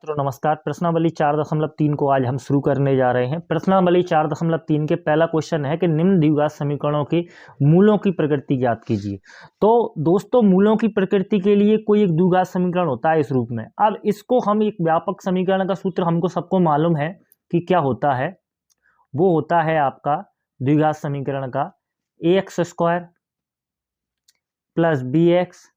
तो नमस्कार। प्रश्नावली 4.3 को आज हम शुरू करने जा रहे हैं। प्रश्नावली 4.3 के पहला क्वेश्चन है कि निम्न द्विघात समीकरणों के मूलों की प्रकृति ज्ञात कीजिए। तो दोस्तों, मूलों की प्रकृति के लिए कोई एक द्विघात समीकरण होता है इस रूप में। अब इसको हम एक व्यापक समीकरण का सूत्र हमको सबको मालूम है कि क्या होता है। वो होता है आपका द्विघात समीकरण का ax² plus bx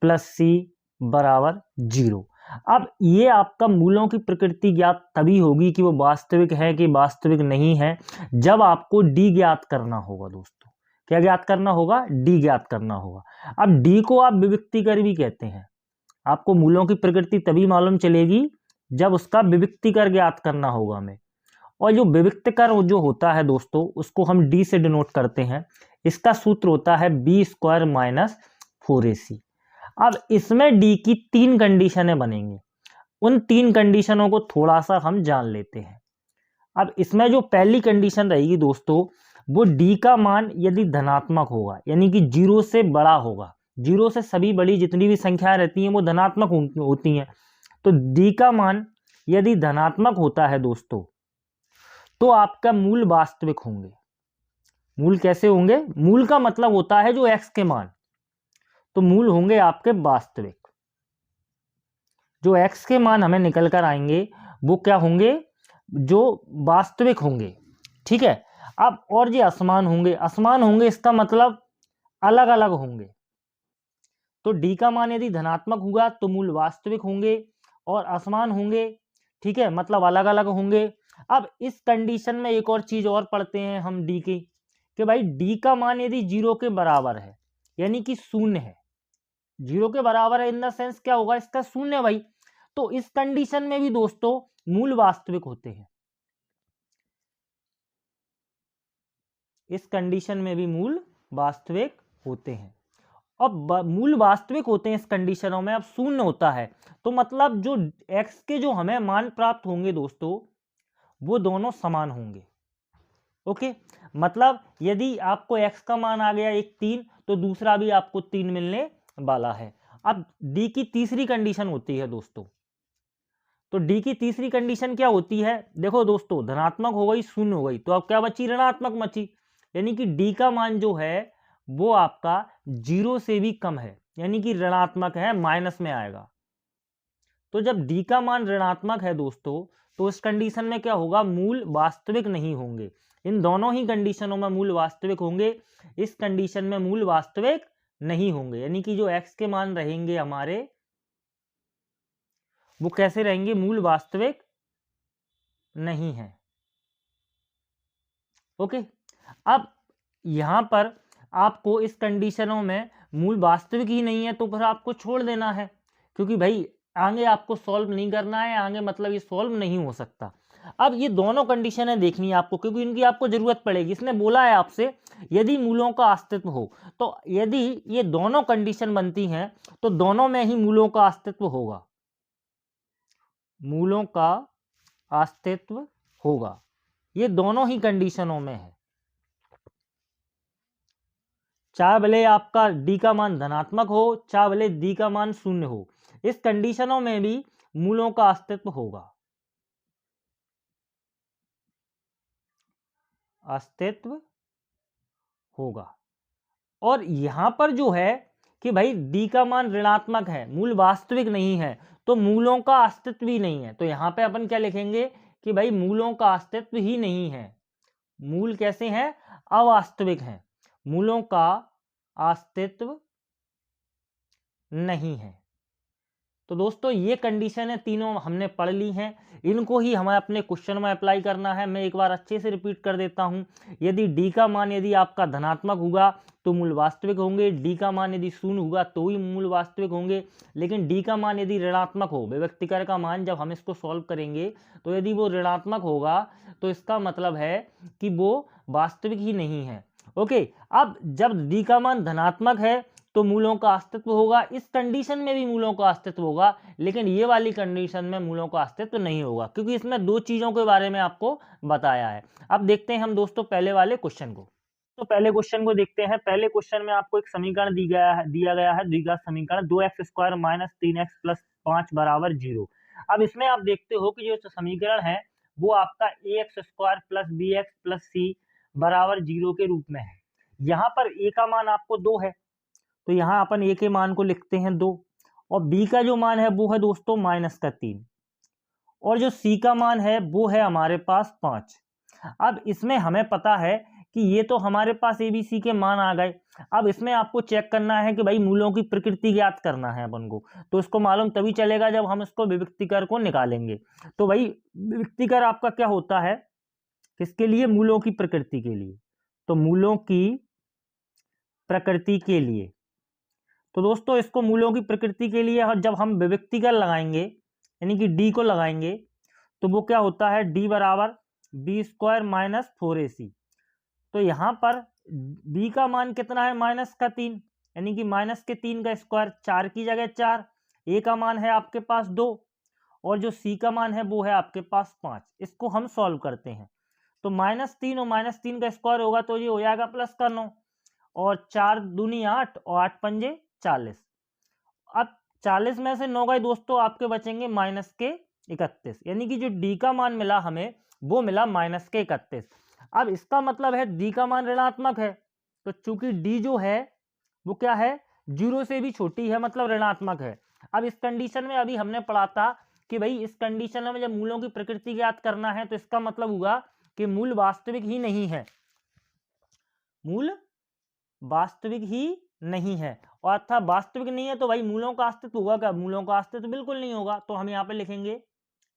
plus c बराबर 0। अब ये आपका मूलों की प्रकृति ज्ञात तभी होगी कि वो वास्तविक है कि वास्तविक नहीं है, जब आपको डी ज्ञात करना होगा। दोस्तों, क्या ज्ञात करना होगा? डी ज्ञात करना होगा। अब डी को आप विविक्तिकर भी कहते हैं। आपको मूलों की प्रकृति तभी मालूम चलेगी जब उसका विविक्तिकर ज्ञात करना होगा हमें। और जो विविक्तिकर जो होता है दोस्तों, उसको हम डी से डिनोट करते हैं। इसका सूत्र होता है b² माइनस 4ac। अब इसमें डी की 3 कंडीशनें बनेंगी। उन 3 कंडीशनों को थोड़ा सा हम जान लेते हैं। अब इसमें जो पहली कंडीशन रहेगी दोस्तों, वो डी का मान यदि धनात्मक होगा, यानी कि 0 से बड़ा होगा। 0 से सभी बड़ी जितनी भी संख्याएं रहती हैं वो धनात्मक होती हैं। तो डी का मान यदि धनात्मक होता है दोस्तों, तो आपका मूल वास्तविक होंगे। मूल कैसे होंगे? मूल का मतलब होता है जो एक्स के मान, तो मूल होंगे आपके वास्तविक। जो एक्स के मान हमें निकल कर आएंगे वो क्या होंगे? जो वास्तविक होंगे। ठीक है। अब और ये असमान होंगे। असमान होंगे इसका मतलब अलग अलग होंगे। तो डी का मान यदि धनात्मक होगा तो मूल वास्तविक होंगे, और असमान होंगे। ठीक है, मतलब अलग अलग होंगे। अब इस कंडीशन में एक और चीज और पढ़ते हैं हम डी की, कि भाई डी का मान यदि 0 के बराबर है, यानी कि शून्य है। 0 के बराबर है इन द सेंस क्या होगा? इसका शून्य भाई। तो इस कंडीशन में भी दोस्तों मूल वास्तविक होते हैं। इस कंडीशन में भी मूल वास्तविक होते हैं। अब मूल वास्तविक होते हैं इस कंडीशनों में। अब शून्य होता है तो मतलब जो x के जो हमें मान प्राप्त होंगे दोस्तों, वो दोनों समान होंगे। ओके, मतलब यदि आपको x का मान आ गया 3, तो दूसरा भी आपको 3 मिलने वाला है। अब डी की तीसरी कंडीशन होती है दोस्तों। तो डी की तीसरी कंडीशन क्या होती है? देखो दोस्तों, धनात्मक हो गई, शून्य हो गई, तो अब क्या बची? ऋणात्मक बची। यानी कि डी का मान जो है वो आपका 0 से भी कम है, यानी कि ऋणात्मक है, माइनस में आएगा। तो जब डी का मान ऋणात्मक है दोस्तों, तो इस कंडीशन में क्या होगा? मूल वास्तविक नहीं होंगे। इन दोनों ही कंडीशनों में मूल वास्तविक होंगे। इस कंडीशन में मूल वास्तविक नहीं होंगे, यानी कि जो एक्स के मान रहेंगे हमारे, वो कैसे रहेंगे? मूल वास्तविक नहीं है। ओके, अब यहां पर आपको इस कंडीशनों में मूल वास्तविक ही नहीं है तो फिर आपको छोड़ देना है, क्योंकि भाई आगे आपको सॉल्व नहीं करना है। आगे मतलब ये सॉल्व नहीं हो सकता। अब ये दोनों कंडीशनें देखनी है आपको, क्योंकि इनकी आपको जरूरत पड़ेगी। इसने बोला है आपसे यदि मूलों का अस्तित्व हो, तो यदि ये दोनों कंडीशन बनती हैं तो दोनों में ही मूलों का अस्तित्व होगा। मूलों का अस्तित्व होगा, ये दोनों ही कंडीशनों में है। चाहे भले आपका डी का मान धनात्मक हो, चाहे भले डी का मान शून्य हो, इस कंडीशनों में भी मूलों का अस्तित्व होगा। अस्तित्व होगा। और यहां पर जो है कि भाई डी का मान ऋणात्मक है, मूल वास्तविक नहीं है, तो मूलों का अस्तित्व ही नहीं है। तो यहां पे अपन क्या लिखेंगे कि भाई मूलों का अस्तित्व ही नहीं है। मूल कैसे हैं? अवास्तविक हैं। मूलों का अस्तित्व नहीं है। तो दोस्तों, ये कंडीशन है, तीनों हमने पढ़ ली हैं। इनको ही हमें अपने क्वेश्चन में अप्लाई करना है। मैं एक बार अच्छे से रिपीट कर देता हूं। यदि डी का मान यदि आपका धनात्मक होगा तो मूल वास्तविक होंगे। डी का मान यदि शून्य होगा तो ही मूल वास्तविक होंगे। लेकिन डी का मान यदि ऋणात्मक हो, विभक्तिकर का मान जब हम इसको सॉल्व करेंगे तो यदि वो ऋणात्मक होगा तो इसका मतलब है कि वो वास्तविक ही नहीं है। ओके, अब जब डी का मान धनात्मक है तो मूलों का अस्तित्व होगा। इस कंडीशन में भी मूलों का अस्तित्व होगा, लेकिन ये वाली कंडीशन में मूलों का अस्तित्व नहीं होगा, क्योंकि इसमें दो चीजों के बारे में आपको बताया है। अब देखते हैं हम दोस्तों पहले वाले क्वेश्चन को। तो पहले क्वेश्चन को देखते हैं। पहले क्वेश्चन में आपको एक समीकरण दिया गया है द्विघात समीकरण 2x² - 3x + 5 = 0। अब इसमें आप देखते हो कि जो समीकरण है वो आपका ax square plus B X plus C बराबर 0 के रूप में है। यहाँ पर a का मान आपको 2 है, तो यहाँ अपन a के मान को लिखते हैं 2, और b का जो मान है वो है दोस्तों -3, और जो c का मान है वो है हमारे पास 5। अब इसमें हमें पता है कि ये तो हमारे पास ABC के मान आ गए। अब इसमें आपको चेक करना है कि भाई मूलों की प्रकृति ज्ञात करना है अपन को, तो इसको मालूम तभी चलेगा जब हम इसको विविक्तिकर को निकालेंगे। तो भाई विविक्तिकर आपका क्या होता है, किसके लिए, मूलों की प्रकृति के लिए। तो मूलों की प्रकृति के लिए, तो दोस्तों इसको मूलों की प्रकृति के लिए जब हम विविक्तिकर लगाएंगे यानी कि डी को लगाएंगे तो वो क्या होता है, डी बराबर बी स्क्वायर माइनस 4ac। तो यहाँ पर b का मान कितना है, -3, यानी कि -3 का स्क्वायर, 4 की जगह 4, a का मान है आपके पास 2, और जो c का मान है वो है आपके पास 5। इसको हम सॉल्व करते हैं तो -3 और -3 का स्क्वायर होगा तो ये हो जाएगा +9, और 4 दूनी 8 और 8 पंजे 40। अब 40 में से 9 गए दोस्तों, आपके बचेंगे -31, यानी कि जो डी का मान मिला हमें वो मिला -31। अब इसका मतलब है डी का मान ऋणात्मक है, तो चूंकि डी जो है वो क्या है, 0 से भी छोटी है, मतलब ऋणात्मक है। अब इस कंडीशन में अभी हमने पढ़ा था कि भाई इस कंडीशन में जब मूलों की प्रकृति ज्ञात करना है तो इसका मतलब हुआ कि मूल वास्तविक ही नहीं है, मूल वास्तविक ही नहीं है, और अर्थात वास्तविक नहीं है तो भाई मूलों का अस्तित्व होगा क्या, मूलों का अस्तित्व बिल्कुल नहीं होगा। तो हम यहाँ पे लिखेंगे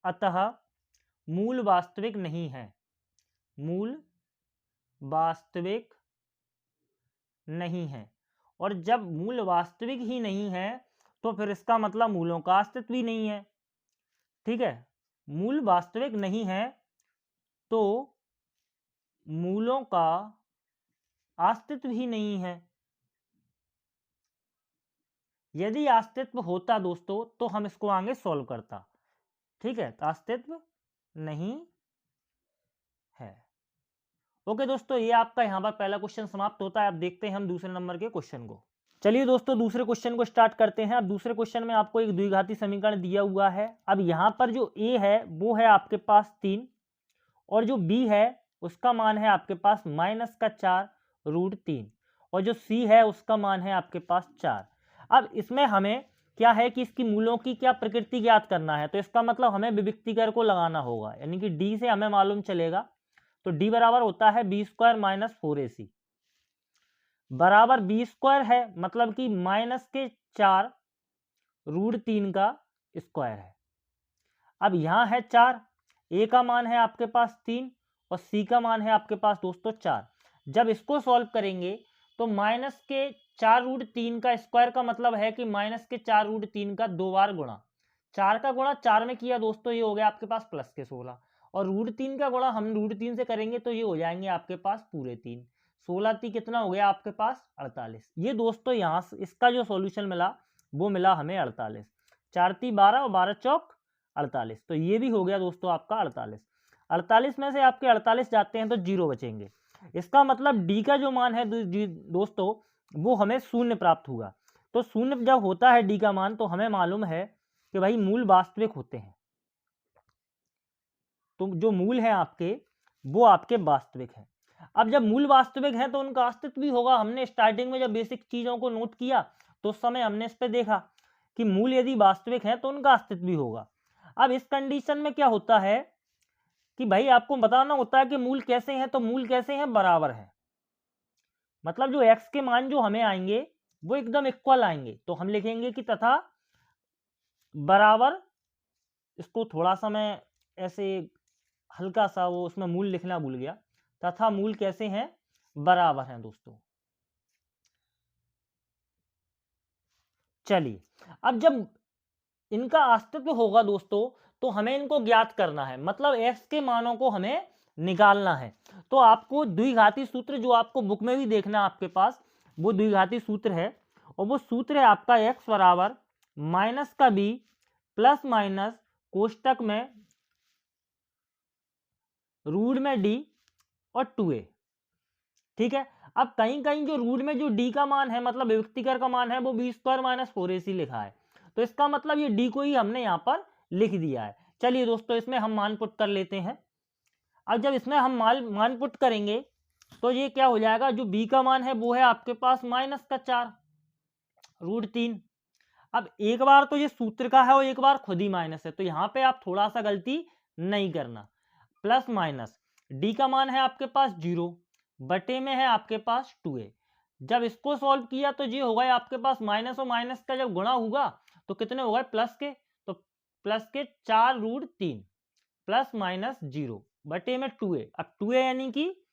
अतः मूल वास्तविक नहीं है, मूल वास्तविक नहीं है। और जब मूल वास्तविक ही नहीं है तो फिर इसका मतलब मूलों का अस्तित्व ही नहीं है। ठीक है, मूल वास्तविक नहीं है तो मूलों का अस्तित्व ही नहीं है। यदि अस्तित्व होता दोस्तों तो हम इसको आगे सॉल्व करता। ठीक है, तो अस्तित्व नहीं है। ओके दोस्तों, ये आपका यहाँ पर पहला क्वेश्चन समाप्त होता है। अब देखते हैं हम दूसरे नंबर के क्वेश्चन को। चलिए दोस्तों, दूसरे क्वेश्चन को स्टार्ट करते हैं। अब दूसरे क्वेश्चन में आपको एक द्विघाती समीकरण दिया हुआ है। अब यहाँ पर जो a है वो है आपके पास 3, और जो b है उसका मान है आपके पास -4√3, और जो c है उसका मान है आपके पास 4। अब इसमें हमें क्या है कि इसकी मूलों की क्या प्रकृति ज्ञात करना है, तो इसका मतलब हमें विविक्तिकर को लगाना होगा, यानी कि d से हमें मालूम चलेगा। तो d बराबर होता है बी स्क्वायर माइनस 4ac बराबर बी स्क्वायर है, मतलब कि -4√3 का स्क्वायर है। अब यहाँ है 4, a का मान है आपके पास 3 और c का मान है आपके पास दोस्तों 4। जब इसको सॉल्व करेंगे तो -4√3 का स्क्वायर का मतलब है कि -4√3 का 2 बार गुणा, 4 का गुणा 4 में किया दोस्तों, ये हो गया आपके पास +16, और √3 का गुणा हम √3 से करेंगे तो ये हो जाएंगे आपके पास पूरे 3, 16 कितना हो गया आपके पास 48। ये दोस्तों यहाँ से इसका जो सॉल्यूशन मिला वो मिला हमें 48, 4 × 12 और 12 चौक 48, तो ये भी हो गया दोस्तों आपका 48। 48 में से आपके 48 जाते हैं तो 0 बचेंगे। इसका मतलब डी का जो मान है दोस्तों वो हमें 0 प्राप्त हुआ। तो 0 जब होता है डी का मान तो हमें मालूम है कि भाई मूल वास्तविक होते हैं, तो जो मूल है आपके वो आपके वास्तविक है। अब जब मूल वास्तविक है तो उनका अस्तित्व भी होगा। हमने स्टार्टिंग में जब बेसिक चीजों को नोट किया तो उस समय हमने इस पे देखा कि मूल यदि वास्तविक है तो उनका अस्तित्व भी होगा। अब इस कंडीशन में क्या होता है कि भाई आपको बताना होता है कि मूल कैसे हैं, तो मूल कैसे हैं, बराबर है, मतलब जो x के मान जो हमें आएंगे वो एकदम इक्वल आएंगे। तो हम लिखेंगे कि तथा बराबर, इसको थोड़ा सा मैं ऐसे हल्का सा वो उसमें मूल लिखना भूल गया, तथा मूल कैसे हैं, बराबर हैं दोस्तों। चलिए, अब जब इनका अस्तित्व होगा दोस्तों तो हमें इनको ज्ञात करना है, मतलब x के मानों को हमें निकालना है। तो आपको द्विघाती सूत्र जो आपको बुक में भी देखना आपके पास, वो द्विघाती सूत्र है, और वो सूत्र है आपका x बराबर माइनस का b प्लस माइनस कोष्टक में रूट में d और 2a। ठीक है, अब कहीं कहीं जो रूट में जो d का मान है, मतलब विविक्तिकर का मान है, वो बी स्क्वायर माइनस 4ac लिखा है, तो इसका मतलब ये d को ही हमने यहाँ पर लिख दिया है। चलिए दोस्तों इसमें हम मान पुट कर लेते हैं। अब जब इसमें हम मान पुट करेंगे तो ये क्या हो जाएगा, जो b का मान है वो है आपके पास -4√3। अब एक बार तो ये सूत्र का है और एक बार खुद ही माइनस है, तो यहाँ पे आप थोड़ा सा गलती नहीं करना। प्लस माइनस डी का मान है आपके पास 0 बटे में है आपके पास 2a। जब इसको सॉल्व किया तो ये होगा आपके पास माइनस और माइनस का जब गुणा होगा तो कितने हो गए प्लस के, तो प्लस के 4√3 प्लस माइनस 0 बटे में 2a। अब 2a यानी कि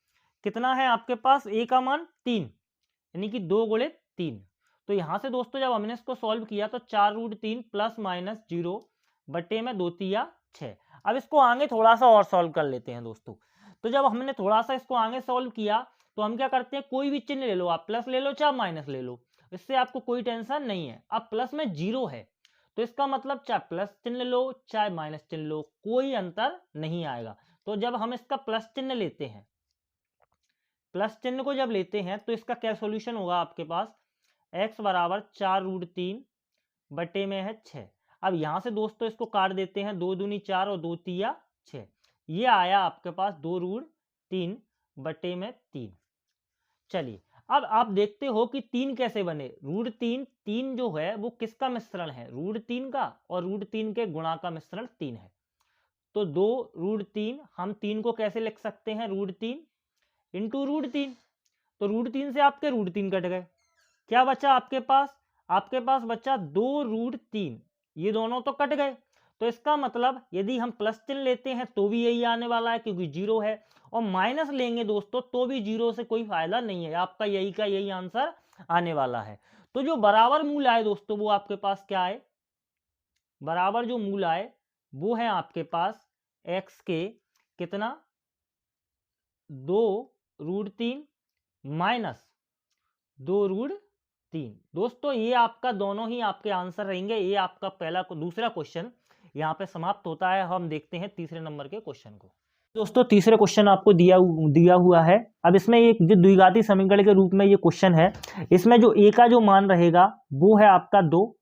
कितना है आपके पास, a का मान 3 यानी कि 2 गुणे 3। तो यहां से दोस्तों जब हमने इसको सॉल्व किया तो 4√3 प्लस माइनस 0 बटे में 2 तिया 6। अब इसको आगे थोड़ा सा और सॉल्व कर लेते हैं दोस्तों। तो जब हमने थोड़ा सा इसको आगे सॉल्व किया तो हम क्या करते हैं, कोई भी चिन्ह ले लो, आप प्लस ले लो चाहे माइनस ले लो, इससे आपको कोई टेंशन नहीं है। अब प्लस में 0 है तो इसका मतलब चाहे प्लस चिन्ह लो चाहे माइनस चिन्ह लो, कोई अंतर नहीं आएगा। तो जब हम इसका प्लस चिन्ह लेते हैं, प्लस चिन्ह को जब लेते हैं तो इसका क्या सॉल्यूशन होगा आपके पास, x बराबर 4√3 बटे में है 6। अब यहां से दोस्तों इसको काट देते हैं, 2 दूनी 4 और 2 तिया 6। ये आया आपके पास 2√3 बटे में 3। चलिए अब आप देखते हो कि 3 कैसे बने। √3 3 जो है वो किसका मिश्रण है, √3 का, और √3 के गुणा का मिश्रण 3 है। तो 2√3 हम 3 को कैसे लिख सकते हैं, √3 इंटू √3। तो √3 से आपके √3 कट गए, क्या बचा आपके पास, आपके पास बचा 2√3, ये दोनों तो कट गए। तो इसका मतलब यदि हम प्लस चिन्ह लेते हैं तो भी यही आने वाला है क्योंकि 0 है, और माइनस लेंगे दोस्तों तो भी 0 से कोई फायदा नहीं है, आपका यही का यही आंसर आने वाला है। तो जो बराबर मूल आए दोस्तों वो आपके पास क्या आए, बराबर जो मूल आए वो है आपके पास x के कितना 2√3 माइनस 2√3। दोस्तों ये आपका दोनों ही आपके आंसर रहेंगे। ये आपका दूसरा क्वेश्चन यहाँ पे समाप्त होता है। हम देखते हैं तीसरे नंबर के क्वेश्चन को। दोस्तों तीसरे क्वेश्चन आपको दिया हुआ है। अब इसमें एक जो द्विघाती समीकरण के रूप में ये क्वेश्चन है, इसमें जो a का जो मान रहेगा वो है आपका 2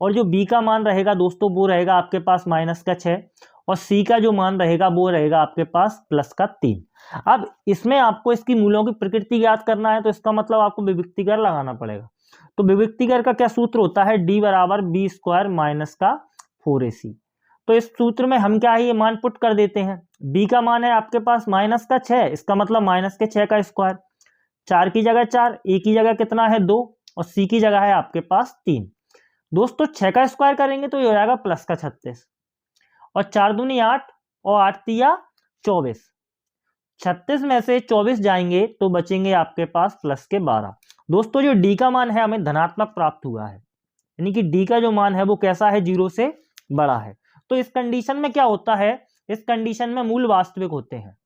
और जो b का मान रहेगा दोस्तों वो रहेगा आपके पास -6 और c का जो मान रहेगा वो रहेगा आपके पास +3। अब इसमें आपको इसकी मूलों की प्रकृति ज्ञात करना है, तो इसका मतलब आपको विविक्तिकर लगाना पड़ेगा। तो विविक्तिकर का क्या सूत्र होता है, d बराबर b² - 4ac। तो इस सूत्र में हम क्या है ये मान पुट कर देते हैं। b का मान है आपके पास -6, इसका मतलब -6 का स्क्वायर, 4 की जगह 4, a की जगह कितना है 2 और c की जगह है आपके पास 3। दोस्तों 6 का स्क्वायर करेंगे तो ये हो जाएगा +36 और 4 दूनी 8 और 8 तिया 24। 36 में से 24 जाएंगे तो बचेंगे आपके पास +12। दोस्तों जो d का मान है हमें धनात्मक प्राप्त हुआ है, यानी कि d का जो मान है वो कैसा है, 0 से बड़ा है। तो इस कंडीशन में क्या होता है, इस कंडीशन में मूल वास्तविक होते हैं।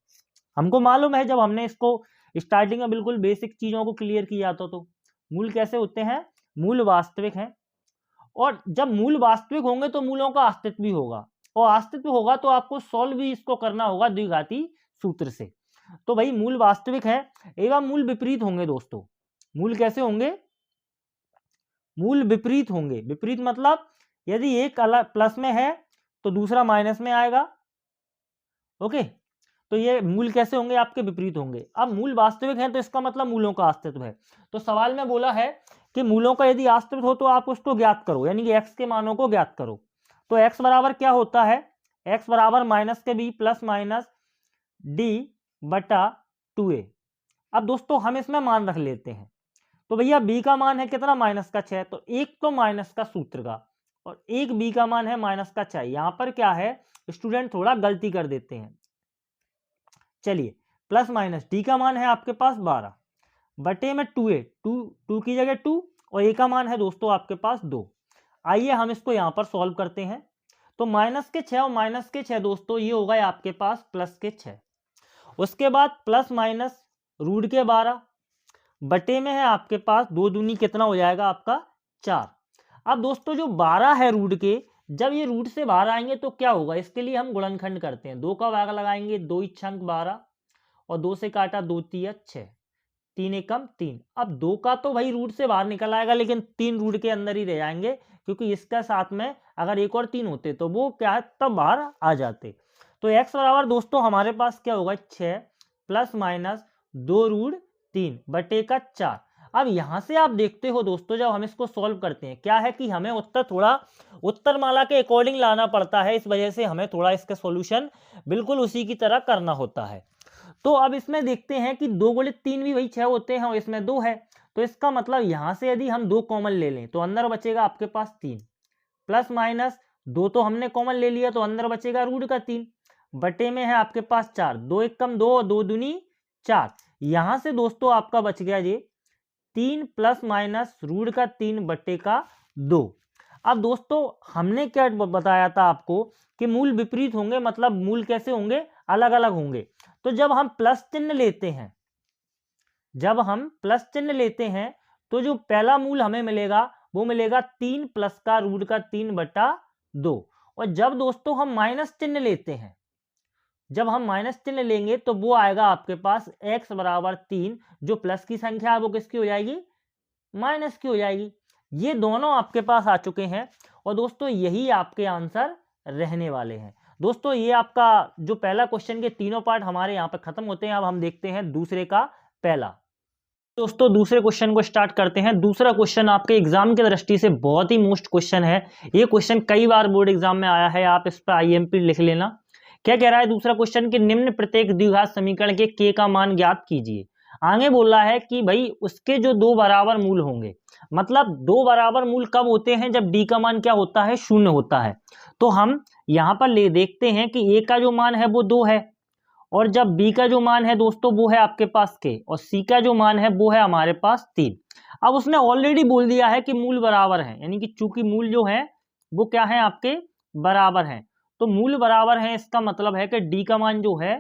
हमको मालूम है जब हमने इसको स्टार्टिंग में बिल्कुल बेसिक चीजों को क्लियर किया था तो मूल कैसे होते हैं, मूल वास्तविक हैं। और जब मूल वास्तविक होंगे तो मूलों का अस्तित्व भी होगा, और अस्तित्व होगा तो आपको सॉल्व भी इसको करना होगा द्विघाती सूत्र से। तो भाई मूल वास्तविक है एवं मूल विपरीत होंगे दोस्तों। मूल कैसे होंगे, मूल विपरीत होंगे। विपरीत मतलब यदि एक अलग प्लस में है तो दूसरा माइनस में आएगा। ओके, तो ये मूल कैसे होंगे, आपके विपरीत होंगे। अब मूल वास्तविक है तो इसका मतलब मूलों का अस्तित्व है। तो सवाल में बोला है कि मूलों का यदि अस्तित्व हो तो आप उसको ज्ञात करो, यानी कि x के मानों को ज्ञात करो। तो x बराबर क्या होता है, x बराबर -b प्लस माइनस d बटा 2a। अब दोस्तों हम इसमें मान रख लेते हैं। तो भैया b का मान है कितना, -6, तो एक तो माइनस का सूत्र का और एक b का मान है -6। यहां पर क्या है, स्टूडेंट थोड़ा गलती कर देते हैं। चलिए प्लस माइनस d का मान है आपके पास 12 बटे में 2a, 2 की जगह 2 और a का मान है दोस्तों आपके पास 2। आइए हम इसको यहां पर सॉल्व करते हैं। तो -6 और -6 दोस्तों ये हो गए आपके पास +6। उसके बाद प्लस माइनस √12 बटे में है आपके पास 2 दूनी कितना हो जाएगा आपका 4। अब दोस्तों जो 12 है रूट के, जब ये रूट से बाहर आएंगे तो क्या होगा, इसके लिए हम गुणनखंड करते हैं। 2 का भाग लगाएंगे, 2 × 12 और 2 से काटा 2 तिया 6, 3 एकम 3। अब 2 का तो भाई रूट से बाहर निकल आएगा लेकिन 3 रूट के अंदर ही रह जाएंगे क्योंकि इसका साथ में अगर 1 और 3 होते तो वो क्या है तब बाहर आ जाते। तो x बराबर दोस्तों हमारे पास क्या होगा 6 प्लस माइनस 2√3 बटे का 4। अब यहां से आप देखते हो दोस्तों जब हम इसको सॉल्व करते हैं क्या है कि हमें उत्तर थोड़ा उत्तरमाला के अकॉर्डिंग लाना पड़ता है, इस वजह से हमें थोड़ा इसका सॉल्यूशन बिल्कुल उसी की तरह करना होता है। तो अब इसमें देखते हैं कि 2 गुणित 3 भी वही 6 होते हैं और इसमें 2 है, तो इसका मतलब यहां से यदि हम 2 कॉमन ले लें तो अंदर बचेगा आपके पास 3 प्लस माइनस 2 तो हमने कॉमन ले लिया तो अंदर बचेगा रूट का 3 बटे में है आपके पास 4, 2 1 कम 2 और 2 दूनी 4। यहां से दोस्तों आपका बच गया ये 3 प्लस माइनस रूट का 3 बटे का 2। अब दोस्तों हमने क्या बताया था आपको कि मूल विपरीत होंगे, मतलब मूल कैसे होंगे, अलग अलग होंगे। तो जब हम प्लस चिन्ह लेते हैं, जब हम प्लस चिन्ह लेते हैं तो जो पहला मूल हमें मिलेगा वो मिलेगा 3 प्लस का रूट का 3 बटा 2। और जब दोस्तों हम माइनस चिन्ह लेते हैं, जब हम माइनस चिन्ह लेंगे तो वो आएगा आपके पास x बराबर 3, जो प्लस की संख्या है वो किसकी हो जाएगी, माइनस की हो जाएगी। ये दोनों आपके पास आ चुके हैं और दोस्तों यही आपके आंसर रहने वाले हैं। दोस्तों ये आपका जो पहला क्वेश्चन के तीनों पार्ट हमारे यहाँ पे खत्म होते हैं। अब हम देखते हैं दूसरे का पहला। दोस्तों दूसरे क्वेश्चन को स्टार्ट करते हैं। दूसरा क्वेश्चन आपके एग्जाम की दृष्टि से बहुत ही मोस्ट क्वेश्चन है। ये क्वेश्चन कई बार बोर्ड एग्जाम में आया है, आप इस पर आईएमपी लिख लेना। क्या कह रहा है दूसरा क्वेश्चन कि निम्न प्रत्येक द्विघात समीकरण के k का मान ज्ञात कीजिए। आगे बोल रहा है कि भाई उसके जो दो बराबर मूल होंगे, मतलब दो बराबर मूल कब होते हैं, जब d का मान क्या होता है, 0 होता है। तो हम यहां पर ले देखते हैं कि a का जो मान है वो 2 है और जब b का जो मान है दोस्तों वो है आपके पास k और c का जो मान है वो है हमारे पास 3। अब उसने ऑलरेडी बोल दिया है कि मूल बराबर है, यानी कि चूंकि मूल जो है वो क्या है आपके बराबर हैं, तो मूल बराबर है इसका मतलब है कि d का मान जो है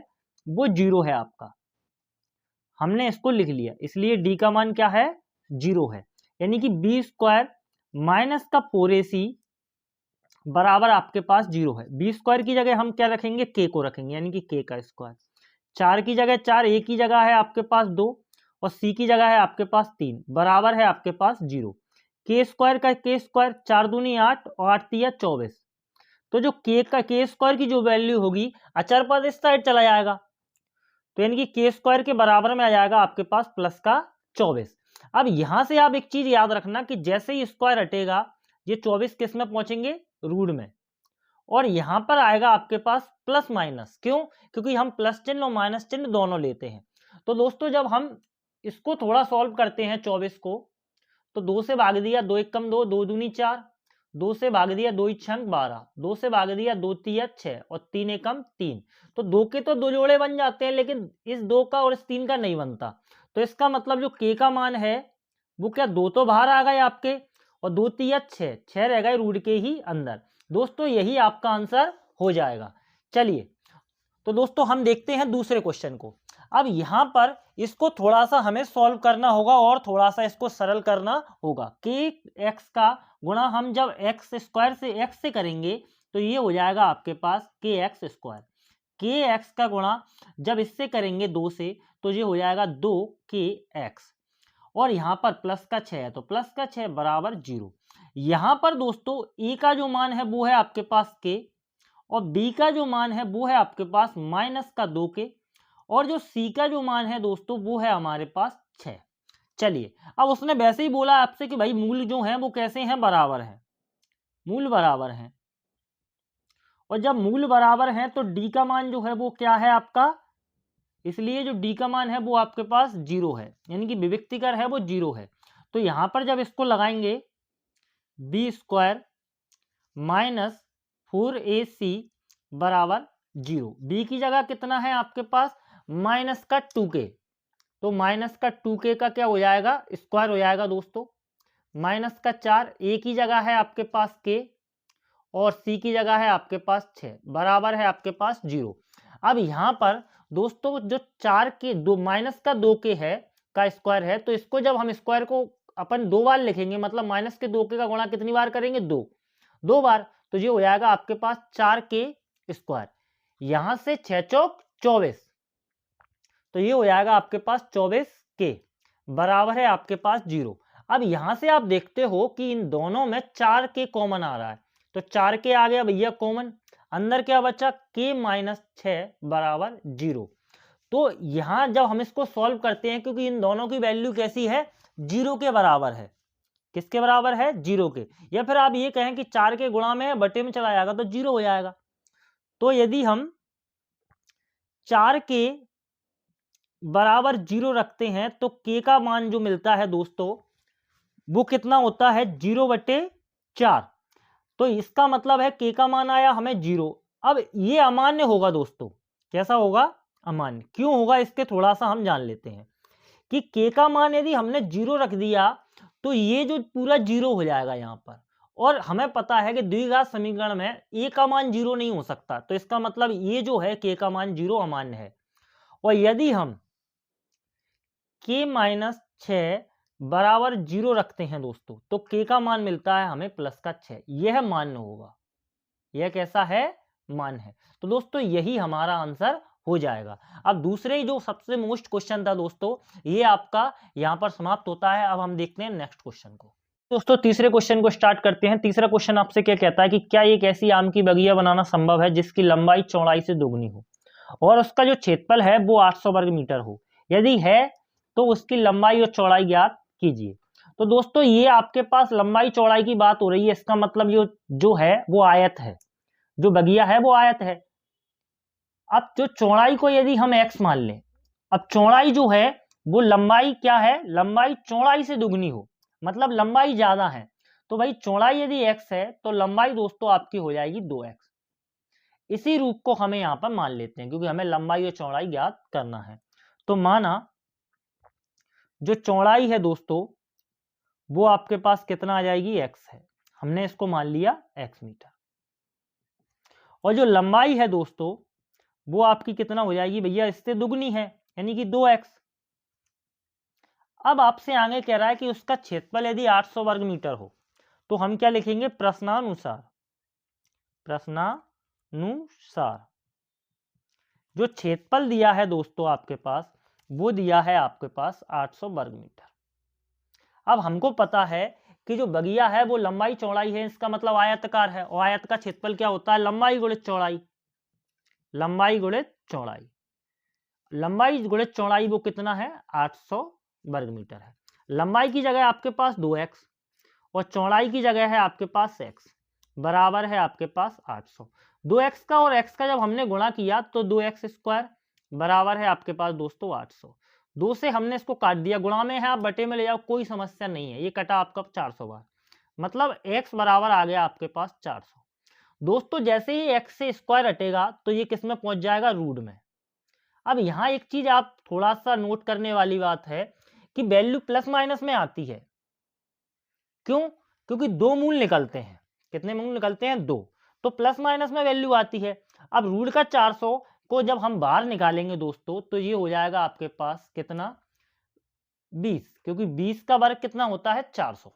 वो 0 है आपका। हमने इसको लिख लिया, इसलिए d का मान क्या है, 0 है। यानी कि b स्क्वायर माइनस का 4ac बराबर आपके पास 0 है। बी स्क्वायर की जगह हम क्या रखेंगे, k को रखेंगे, यानी कि k का स्क्वायर। 4 की जगह 4, a की जगह है आपके पास 2 और c की जगह है आपके पास 3, बराबर है आपके पास 0। k स्क्वायर का k स्क्वायर, 4 दूनी 8 और 8 तिया 24। तो जो k का k स्क्वायर की जो वैल्यू होगी अचर पद इस साइड चला जाएगा, तो यानी कि k स्क्वायर के बराबर में आ जाएगा आपके पास प्लस का 24। अब यहां से आप एक चीज याद रखना कि जैसे ही स्क्वायर हटेगा ये 24 किस में पहुंचेंगे, रूट में, और यहां पर आएगा आपके पास प्लस माइनस। क्यों, क्योंकि हम प्लस चिन्ह और माइनस चिन्ह दोनों लेते हैं। तो दोस्तों जब हम इसको थोड़ा सॉल्व करते हैं 24 को, तो 2 से भाग दिया 2 1 कम 2, 2 दूनी 4, 2 से भाग दिया 2 छंग 12, 2 से भाग दिया 2 तिया 6 और 3 एकम 3। तो 2 के तो 2 जोड़े बन जाते हैं, लेकिन इस 2 का और इस 3 का नहीं बनता। तो इसका मतलब जो k का मान है वो क्या, 2 तो बाहर आ गए आपके और 2 तिया 6 रह गए रूट के ही अंदर। दोस्तों यही आपका आंसर हो जाएगा। चलिए तो दोस्तों हम देखते हैं दूसरे क्वेश्चन को। अब यहां पर इसको थोड़ा सा हमें सॉल्व करना होगा और थोड़ा सा इसको सरल करना होगा। के एक्स का गुणा हम जब एक्स स्क्वायर से एक्स से करेंगे तो ये हो जाएगा आपके पास के एक्स स्क्वायर। के एक्स का गुणा जब इससे करेंगे 2 से तो ये हो जाएगा 2 के एक्स, और यहां पर प्लस का 6 है तो प्लस का 6 बराबर 0। यहां पर दोस्तों ए का जो मान है वो है आपके पास के और बी का जो मान है वो है आपके पास माइनस का 2 के, और जो सी का जो मान है दोस्तों वो है हमारे पास 6। चलिए अब उसने वैसे ही बोला आपसे कि भाई मूल जो है वो कैसे हैं, बराबर हैं, मूल बराबर हैं, और जब मूल बराबर हैं तो डी का मान जो है वो क्या है आपका, इसलिए जो डी का मान है वो आपके पास 0 है, यानी कि विविक्तिकर है वो 0 है। तो यहां पर जब इसको लगाएंगे बी स्क्वायर माइनस 4ac बराबर 0, बी की जगह कितना है आपके पास माइनस का 2k, तो माइनस का 2k का क्या हो जाएगा, स्क्वायर हो जाएगा दोस्तों, माइनस का 4, a की जगह है आपके पास k और c की जगह है आपके पास 6, बराबर है आपके पास 0। अब यहां पर दोस्तों जो 4 के 2 माइनस का 2k है का स्क्वायर है, तो इसको जब हम स्क्वायर को अपन 2 बार लिखेंगे, मतलब माइनस के 2k का गुणा कितनी बार करेंगे, 2 बार, तो ये हो जाएगा आपके पास 4k स्क्वायर। यहां से 6 चौक 24, तो ये हो जाएगा आपके पास 24k बराबर है आपके पास 0। अब यहां से आप देखते हो कि इन दोनों में 4k कॉमन आ रहा है, तो 4 के आ गया भैया कॉमन, अंदर क्या बचा k माइनस 6 बराबर 0। तो यहां जब हम इसको सॉल्व करते हैं, क्योंकि इन दोनों की वैल्यू कैसी है, 0 के बराबर है। किसके बराबर है, 0 के। या फिर आप ये कहें कि 4 के गुणा में है, बटे में चला जाएगा तो 0 हो जाएगा। तो यदि हम 4 के बराबर 0 रखते हैं तो k का मान जो मिलता है दोस्तों वो कितना होता है, 0/4। तो इसका मतलब है k का मान आया हमें 0। अब ये अमान्य होगा दोस्तों, कैसा होगा, अमान्य। क्यों होगा इसके थोड़ा सा हम जान लेते हैं कि k का मान यदि हमने 0 रख दिया तो ये जो पूरा 0 हो जाएगा यहाँ पर। और हमें पता है कि द्विघात समीकरण में a का मान 0 नहीं हो सकता, तो इसका मतलब ये जो है k का मान 0 अमान्य है। और यदि हम k माइनस 6 बराबर 0 रखते हैं दोस्तों तो k का मान मिलता है हमें प्लस का 6। यह मान्य होगा, यह कैसा है, मान्य है। तो दोस्तों यही हमारा आंसर हो जाएगा। अब दूसरे जो सबसे मोस्ट क्वेश्चन था दोस्तों, ये आपका यहाँ पर समाप्त होता है। अब हम देखते हैं नेक्स्ट क्वेश्चन को। दोस्तों तीसरे क्वेश्चन को स्टार्ट करते हैं। तीसरा क्वेश्चन आपसे क्या कहता है कि क्या एक ऐसी आम की बगिया बनाना संभव है जिसकी लंबाई चौड़ाई से दोगुनी हो और उसका जो क्षेत्रफल है वो 800 वर्ग मीटर हो। यदि है तो उसकी लंबाई और चौड़ाई ज्ञात कीजिए। तो दोस्तों ये आपके पास लंबाई चौड़ाई की बात हो रही है, इसका मतलब जो है वो आयत है, जो बगिया है वो आयत है। अब जो चौड़ाई को यदि हम x मान लें, अब चौड़ाई जो है वो लंबाई क्या है, लंबाई चौड़ाई से दुगनी हो, मतलब लंबाई ज्यादा है। तो भाई चौड़ाई यदि x है तो लंबाई दोस्तों आपकी हो जाएगी 2x। इसी रूप को हमें यहां पर मान लेते हैं क्योंकि हमें लंबाई और चौड़ाई ज्ञात करना है। तो माना जो चौड़ाई है दोस्तों वो आपके पास कितना आ जाएगी, x है, हमने इसको मान लिया x मीटर। और जो लंबाई है दोस्तों वो आपकी कितना हो जाएगी भैया, इससे दुगनी है, यानी कि 2x। अब आपसे आगे कह रहा है कि उसका क्षेत्रफल यदि 800 वर्ग मीटर हो तो हम क्या लिखेंगे, प्रश्नानुसार। प्रश्नानुसार जो क्षेत्रफल दिया है दोस्तों आपके पास वो दिया है आपके पास 800 वर्ग मीटर। अब हमको पता है कि जो बगिया है वो लंबाई चौड़ाई है, इसका मतलब आयताकार है, और आयत का क्षेत्रफल क्या होता है, लंबाई गुणित चौड़ाई। लंबाई गुणित चौड़ाई, लंबाई गुणित चौड़ाई वो कितना है, 800 वर्ग मीटर है। लंबाई की जगह आपके पास 2x और चौड़ाई की जगह है आपके पास x, बराबर है आपके पास 800। 2x का और x का जब हमने गुणा किया तो 2x स्क्वायर बराबर है आपके पास दोस्तों 800। 2 से हमने इसको काट दिया, गुणा में है आप बटे में ले जाओ, कोई समस्या नहीं है, ये कटा आपका 400 बार, मतलब x बराबर आ गया आपके पास 400। दोस्तों जैसे ही x से स्क्वायर हटेगा तो ये किस में पहुंच जाएगा, रूट में। अब यहाँ एक चीज आप थोड़ा सा नोट करने वाली बात है कि वैल्यू प्लस माइनस में आती है। क्यों, क्योंकि 2 मूल निकलते हैं, कितने मूल निकलते हैं, 2, तो प्लस माइनस में वैल्यू आती है। अब रूट का 400 को जब हम बाहर निकालेंगे दोस्तों तो ये हो जाएगा आपके पास कितना, 20, क्योंकि 20 का वर्ग कितना होता है, 400।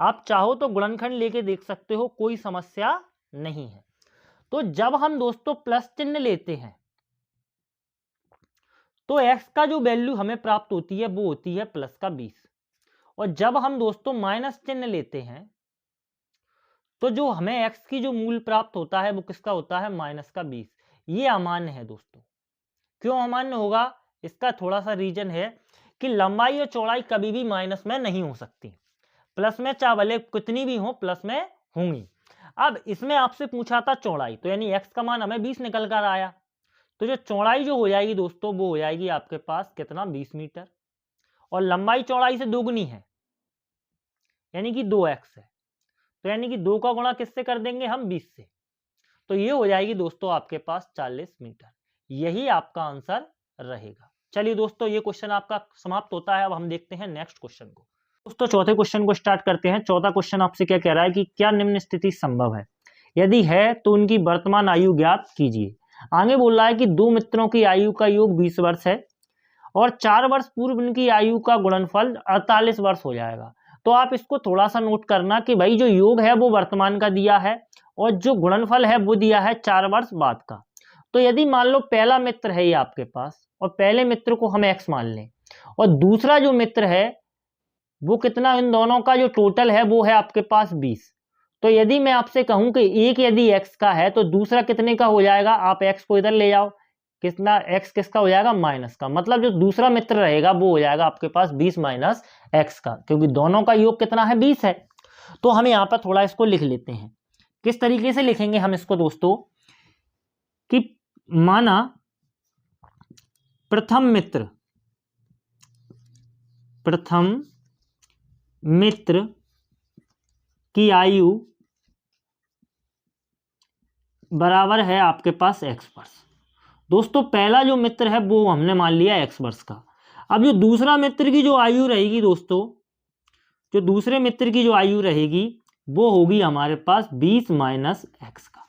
आप चाहो तो गुणनखंड लेके देख सकते हो, कोई समस्या नहीं है। तो जब हम दोस्तों प्लस चिन्ह लेते हैं तो x का जो वैल्यू हमें प्राप्त होती है वो होती है प्लस का 20, और जब हम दोस्तों माइनस चिन्ह लेते हैं तो जो हमें x की जो मूल प्राप्त होता है वो किसका होता है, माइनस का 20। ये अमान्य है दोस्तों। क्यों अमान्य होगा, इसका थोड़ा सा रीजन है कि लंबाई और चौड़ाई कभी भी माइनस में नहीं हो सकती, प्लस में चाहे भले कितनी भी हो प्लस में होंगी। अब इसमें आपसे पूछा था चौड़ाई, तो यानी x का मान हमें 20 निकल कर आया, तो जो चौड़ाई जो हो जाएगी दोस्तों वो हो जाएगी आपके पास कितना, 20 मीटर, और लंबाई चौड़ाई से दोगुनी है यानी कि 2x है, तो यानी कि 2 का गुणा किससे कर देंगे हम, 20 से, तो ये हो जाएगी दोस्तों आपके पास 40 मीटर। यही आपका आंसर रहेगा। चलिए दोस्तों ये क्वेश्चन आपका समाप्त होता है। अब हम देखते हैं नेक्स्ट क्वेश्चन को। दोस्तों चौथे क्वेश्चन को स्टार्ट करते हैं। चौथा क्वेश्चन आपसे क्या कह रहा है कि क्या निम्न स्थिति संभव है, यदि है तो उनकी वर्तमान आयु ज्ञात कीजिए। आगे बोल रहा है कि 2 मित्रों की आयु का योग 20 वर्ष है और 4 वर्ष पूर्व उनकी आयु का गुणनफल 48 वर्ष हो जाएगा। तो आप इसको थोड़ा सा नोट करना कि भाई जो योग है वो वर्तमान का दिया है और जो गुणनफल है वो दिया है 4 वर्ष बाद का। तो यदि मान लो पहला मित्र है ये आपके पास और पहले मित्र को हम x मान लें और दूसरा जो मित्र है वो कितना, इन दोनों का जो टोटल है वो है आपके पास 20, तो यदि मैं आपसे कहूं कि एक यदि x का है तो दूसरा कितने का हो जाएगा, आप x को इधर ले जाओ, कितना x किसका हो जाएगा, माइनस का, मतलब जो दूसरा मित्र रहेगा वो हो जाएगा आपके पास 20 माइनस x का, क्योंकि दोनों का योग कितना है, 20 है। तो हम यहाँ पर थोड़ा इसको लिख लेते हैं। किस तरीके से लिखेंगे हम इसको दोस्तों, कि माना प्रथम मित्र की आयु बराबर है आपके पास x वर्ष। दोस्तों पहला जो मित्र है वो हमने मान लिया x वर्ष का। अब जो दूसरा मित्र की जो आयु रहेगी दोस्तों, जो दूसरे मित्र की जो आयु रहेगी वो होगी हमारे पास 20 माइनस x का।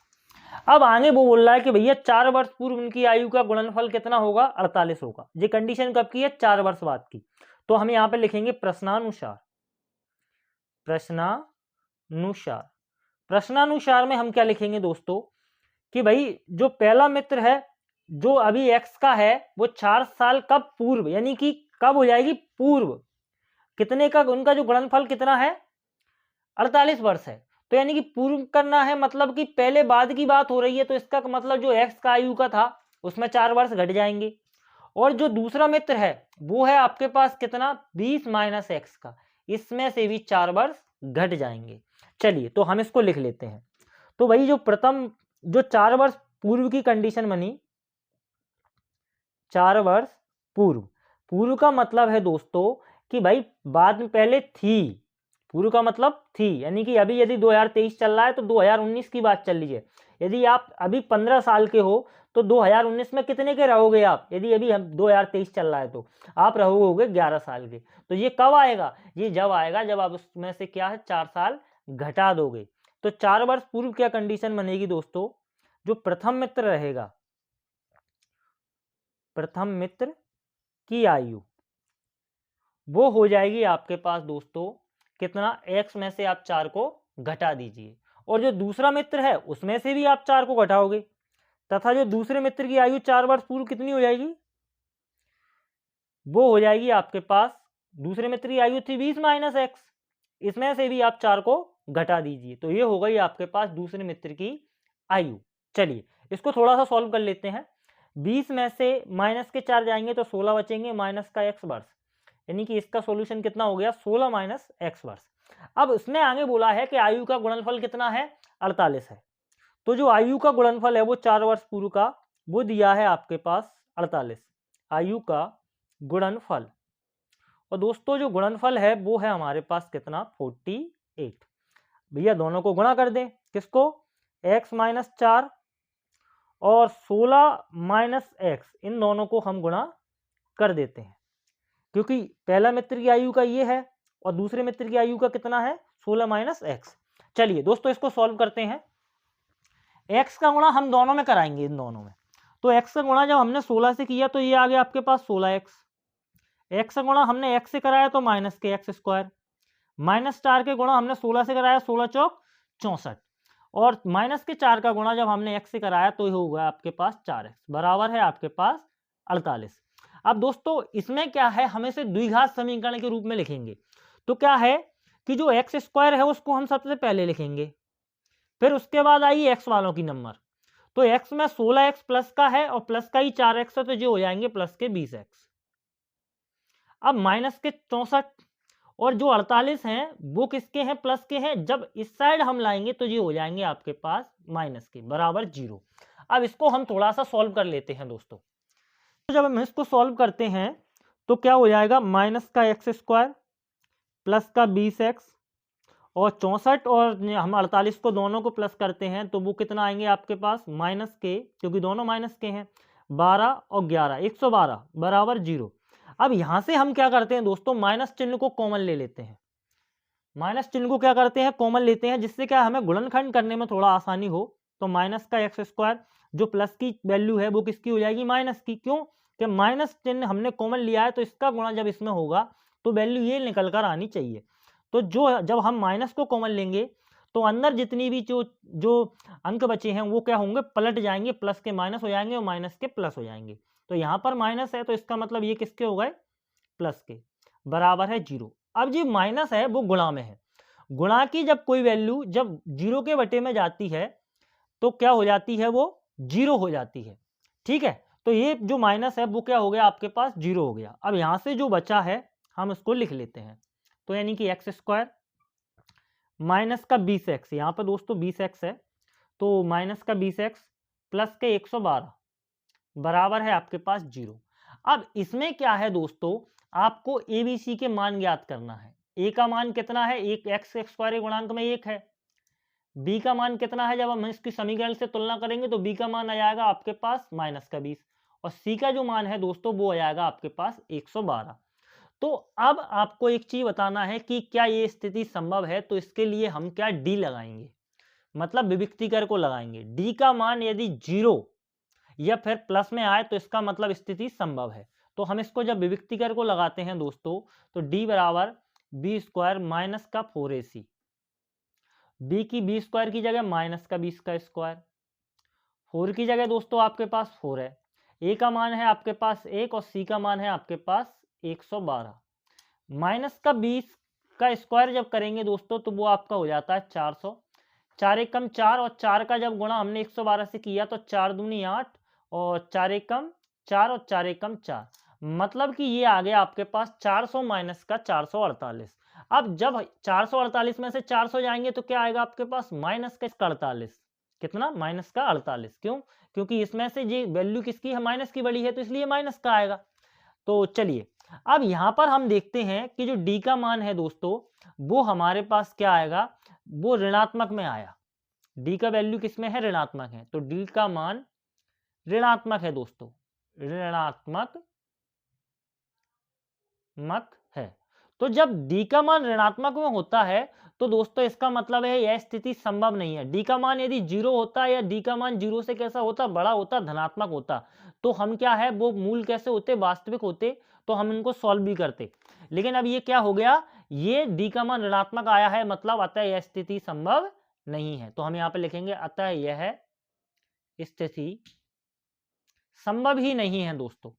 अब आगे वो बोल रहा है कि भैया 4 वर्ष पूर्व उनकी आयु का गुणनफल कितना होगा, 48 होगा। ये कंडीशन कब की है, 4 वर्ष बाद की। तो हम यहाँ पे लिखेंगे प्रश्नानुसार में हम क्या लिखेंगे दोस्तों, कि भाई जो पहला मित्र है जो अभी x का है वो 4 साल कब पूर्व, यानी कि कब हो जाएगी, पूर्व, कितने का उनका जो गुणनफल कितना है, 48 वर्ष है। तो यानी कि पूर्व करना है, मतलब कि पहले बाद की बात हो रही है, तो इसका मतलब जो x का आयु का था उसमें 4 वर्ष घट जाएंगे। और जो दूसरा मित्र है वो है आपके पास कितना, 20 माइनस x का, इसमें से भी 4 वर्ष घट जाएंगे। चलिए तो हम इसको लिख लेते हैं। तो भाई जो प्रथम जो 4 वर्ष पूर्व की कंडीशन बनी, 4 वर्ष पूर्व का मतलब है दोस्तों कि भाई बाद में पहले थी, पूर्व का मतलब थी, यानी कि अभी यदि 2023 चल रहा है तो 2019 की बात चल रही है। यदि आप अभी 15 साल के हो तो 2019 में कितने के रहोगे आप, यदि अभी हम 2023 चल रहा है तो आप रहोगे 11 साल के। तो ये कब आएगा, ये जब आएगा जब आप उसमें से क्या है 4 साल घटा दोगे। तो 4 वर्ष पूर्व क्या कंडीशन बनेगी दोस्तों, जो प्रथम मित्र रहेगा, प्रथम मित्र की आयु वो हो जाएगी आपके पास दोस्तों कितना, x में से आप 4 को घटा दीजिए, और जो दूसरा मित्र है उसमें से भी आप 4 को घटाओगे, तथा जो दूसरे मित्र की आयु 4 वर्ष पूर्व कितनी हो जाएगी, वो हो जाएगी आपके पास, दूसरे मित्र की आयु थी 20 माइनस x, इसमें से भी आप 4 को घटा दीजिए, तो ये हो गई आपके पास दूसरे मित्र की आयु। चलिए इसको थोड़ा सा सॉल्व कर लेते हैं। 20 में से माइनस के 4 जाएंगे तो 16 बचेंगे, माइनस का x वर्ष, यानी कि इसका सॉल्यूशन कितना हो गया, 16 माइनस x वर्ष। अब उसने आगे बोला है कि आयु का गुणनफल कितना है, 48 है। तो जो आयु का गुणनफल है वो 4 वर्ष पूर्व का वो दिया है आपके पास 48, आयु का गुणनफल। और दोस्तों जो गुणनफल है वो है हमारे पास कितना, 48। भैया दोनों को गुणा कर दें, किसको, x माइनस 4 और 16 माइनस x, इन दोनों को हम गुणा कर देते हैं, क्योंकि पहला मित्र की आयु का ये है और दूसरे मित्र की आयु का कितना है, 16 माइनस x। चलिए दोस्तों इसको सॉल्व करते हैं। x का गुणा हम दोनों में कराएंगे, इन दोनों में। तो x का गुणा जब हमने 16 से किया तो ये आ गया आपके पास 16x, x का गुणा हमने x से कराया तो माइनस के x स्क्वायर, माइनस 4 के गुणा हमने 16 से कराया, 16 चौक 64, और माइनस के 4 का गुणा जब हमने x से कराया तो ये होगा आपके पास 4x, बराबर है आपके पास 48। अब दोस्तों इसमें क्या है, हम इसे द्विघात समीकरण के रूप में लिखेंगे। तो क्या है कि जो x स्क्वायर है उसको हम सबसे पहले लिखेंगे, फिर उसके बाद आइए x वालों की नंबर। तो x में 16x प्लस का है और प्लस का ही 4x है, तो ये हो जाएंगे प्लस के 20x। अब माइनस के 64 और जो 48 हैं वो किसके हैं, प्लस के हैं। जब इस साइड हम लाएंगे तो ये हो जाएंगे आपके पास माइनस के, बराबर 0। अब इसको हम थोड़ा सा सॉल्व कर लेते हैं दोस्तों। तो जब हम इसको सॉल्व करते हैं तो क्या हो जाएगा, माइनस का x स्क्वायर प्लस का 20x और 64 और हम 48 को दोनों को प्लस करते हैं तो वो कितना आएंगे आपके पास, माइनस के, क्योंकि दोनों माइनस के हैं, 12 और 11 112 बराबर 0। अब यहां से हम क्या करते हैं दोस्तों, माइनस चिन्ह को कॉमन ले लेते हैं, माइनस चिन्ह को क्या करते हैं, कॉमन लेते हैं, जिससे क्या हमें गुणनखंड करने में थोड़ा आसानी हो। तो माइनस का x स्क्वायर, जो प्लस की वैल्यू है वो किसकी हो जाएगी, माइनस की, क्यों कि माइनस चिन्ह हमने कॉमन लिया है, तो इसका गुणा जब इसमें होगा तो वैल्यू ये निकल कर आनी चाहिए। तो जो जब हम माइनस को कॉमन लेंगे तो अंदर जितनी भी जो अंक बचे हैं वो क्या होंगे, पलट जाएंगे, प्लस के माइनस हो जाएंगे और माइनस के प्लस हो जाएंगे। तो यहाँ पर माइनस है तो इसका मतलब ये किसके हो गए, प्लस के, बराबर है 0। अब जो माइनस है वो गुणा में है, गुणा की जब कोई वैल्यू जब 0 के बटे में जाती है तो क्या हो जाती है, वो 0 हो जाती है। ठीक है, तो ये जो माइनस है वो क्या हो गया आपके पास, 0 हो गया। अब यहां से जो बचा है हम उसको लिख लेते हैं, तो यानी कि एक्स स्क्वायर माइनस का 20x, यहाँ पर दोस्तों 20x है, तो माइनस का 20x प्लस के 112 बराबर है आपके पास 0। अब इसमें क्या है दोस्तों, आपको ए बी सी के मान ज्ञात करना है। ए का मान कितना है, एक एक्स स्क्वायर के गुणांक में 1 है। बी का मान कितना है, जब हम इसकी समीकरण से तुलना करेंगे तो बी का मान आ जाएगा आपके पास माइनस का 20, और सी का जो मान है दोस्तों वो आ जाएगा आपके पास 112। तो अब आपको एक चीज बताना है कि क्या ये स्थिति संभव है, तो इसके लिए हम क्या डी लगाएंगे, मतलब विविक्तिकर को लगाएंगे। डी का मान यदि 0 या फिर प्लस में आए तो इसका मतलब स्थिति संभव है। तो हम इसको जब विविक्तिकर को लगाते हैं दोस्तों, तो डी बराबर बी स्क्वायर माइनस का 4ac, बी की बी स्क्वायर की जगह माइनस का 20 का स्क्वायर, 4 की जगह दोस्तों आपके पास 4 है, ए का मान है आपके पास 1 और सी का मान है आपके पास 112, माइनस का 20 का स्क्वायर जब करेंगे दोस्तों तो वो आपका हो जाता है 400, 4 एकम 4 और 4 का जब गुणा हमने 112 से किया तो 4 दूनी 8 और 4 एकम 4 और 4 एकम 4, मतलब कि ये आ गया आपके पास 400 माइनस का 448। अब जब 448 में से 400 जाएंगे तो क्या आएगा आपके पास, माइनस का 48, कितना, माइनस का 48। क्यों, क्योंकि इसमें से ये वैल्यू किसकी है, माइनस की बड़ी है, तो इसलिए माइनस का आएगा। तो चलिए अब यहां पर हम देखते हैं कि जो डी का मान है दोस्तों वो हमारे पास क्या आएगा, वो ऋणात्मक में आया। डी का वैल्यू किस में है, ऋणात्मक है, तो डी का मान ऋणात्मक है दोस्तों, ऋणात्मक है। तो जब डी का मान ऋणात्मक में होता है तो दोस्तों इसका मतलब है यह स्थिति संभव नहीं है। डी का मान यदि 0 होता है या डी का मान 0 से कैसा होता, बड़ा होता, धनात्मक होता, तो हम क्या है वो मूल कैसे होते, वास्तविक होते, तो हम इनको सॉल्व भी करते। लेकिन अब ये क्या हो गया, ये डी का मान ऋणात्मक आया है, मतलब अतः यह स्थिति संभव नहीं है। तो हम यहाँ पे लिखेंगे अतः यह स्थिति संभव ही नहीं है दोस्तों,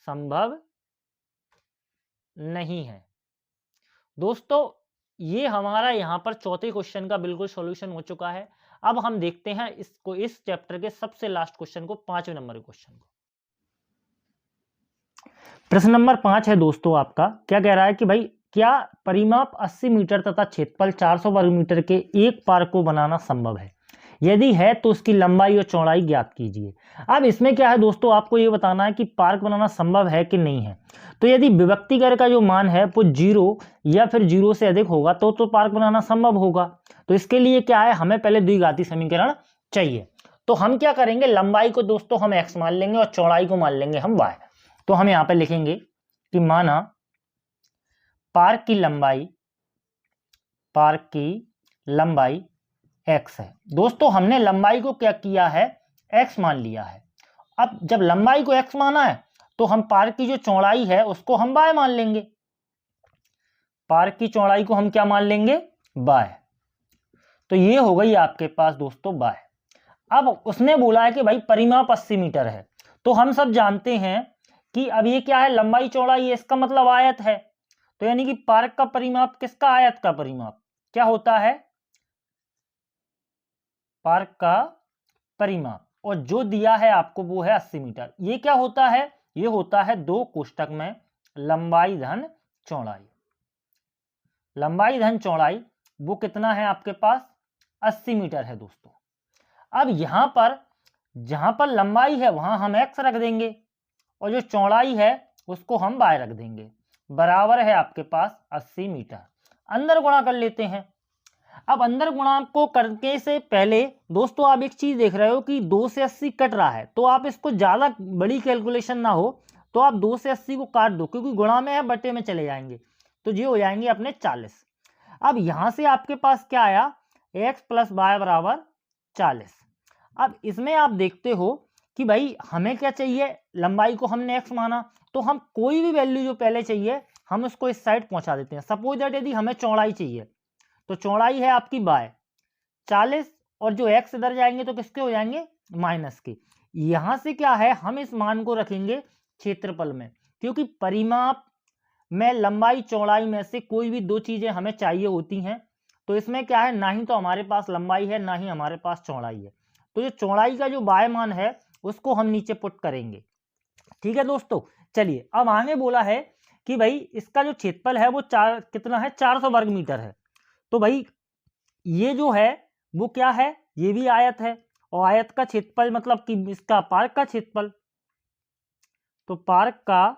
संभव नहीं है। दोस्तों ये हमारा यहाँ पर चौथे क्वेश्चन का बिल्कुल सॉल्यूशन हो चुका है। अब हम देखते हैं इसको, इस चैप्टर के सबसे लास्ट क्वेश्चन को, 5वें नंबर के क्वेश्चन को। प्रश्न नंबर 5 है दोस्तों आपका, क्या कह रहा है कि भाई क्या परिमाप 80 मीटर तथा क्षेत्रफल 400 वर्ग मीटर के एक पार्क को बनाना संभव है, यदि है तो उसकी लंबाई और चौड़ाई ज्ञात कीजिए। अब इसमें क्या है दोस्तों, आपको ये बताना है कि पार्क बनाना संभव है कि नहीं है। तो यदि विभक्तिकर का जो मान है वो 0 या फिर 0 से अधिक होगा तो पार्क बनाना संभव होगा। तो इसके लिए क्या है, हमें पहले द्विघाती समीकरण चाहिए। तो हम क्या करेंगे, लंबाई को दोस्तों हम x मान लेंगे और चौड़ाई को मान लेंगे हम y। तो हम यहाँ पे लिखेंगे कि माना पार्क की लंबाई x है। दोस्तों हमने लंबाई को क्या किया है, x मान लिया है। अब जब लंबाई को x माना है तो हम पार्क की जो चौड़ाई है उसको हम y मान लेंगे। पार्क की चौड़ाई को हम क्या मान लेंगे, y। तो ये हो गई आपके पास दोस्तों y। अब उसने बोला है कि भाई परिमाप 80 मीटर है, तो हम सब जानते हैं कि अब ये क्या है, लंबाई चौड़ाई है, इसका मतलब आयत है। तो यानी कि पार्क का परिमाप किसका, आयत का परिमाप क्या होता है, पार्क का परिमाप, और जो दिया है आपको वो है 80 मीटर। ये क्या होता है, ये होता है 2 कोष्टक में लंबाई धन चौड़ाई। लंबाई धन चौड़ाई वो कितना है आपके पास, 80 मीटर है दोस्तों। अब यहां पर जहां पर लंबाई है वहां हम x रख देंगे और जो चौड़ाई है उसको हम y रख देंगे, बराबर है आपके पास 80 मीटर। अंदर गुणा कर लेते हैं। अब अंदर गुणा को करने से पहले दोस्तों आप एक चीज देख रहे हो कि 2 से 80 कट रहा है, तो आप इसको ज्यादा बड़ी कैलकुलेशन ना हो तो आप 2 से 80 को काट दो, क्योंकि गुणा में है बटे में चले जाएंगे, तो ये हो जाएंगे अपने 40। अब यहां से आपके पास क्या आया, x प्लस वाई बराबर 40। अब इसमें आप देखते हो कि भाई हमें क्या चाहिए, लंबाई को हमने x माना, तो हम कोई भी वैल्यू जो पहले चाहिए हम उसको इस साइड पहुंचा देते हैं। सपोज दैट यदि हमें चौड़ाई चाहिए तो चौड़ाई है आपकी y 40, और जो x इधर जाएंगे तो किसके हो जाएंगे, माइनस के। यहां से क्या है, हम इस मान को रखेंगे क्षेत्रफल में, क्योंकि परिमाप में लंबाई चौड़ाई में से कोई भी 2 चीजें हमें चाहिए होती हैं, तो इसमें क्या है, ना ही तो हमारे पास लंबाई है ना ही हमारे पास चौड़ाई है। तो ये चौड़ाई का जो बाय मान है उसको हम नीचे पुट करेंगे। ठीक है दोस्तों, चलिए अब आगे बोला है कि भाई इसका जो क्षेत्रफल है वो कितना है, 400 वर्ग मीटर है। तो भाई ये जो है वो क्या है, ये भी आयत है, और आयत का क्षेत्रफल मतलब कि इसका पार्क का क्षेत्रफल, तो पार्क का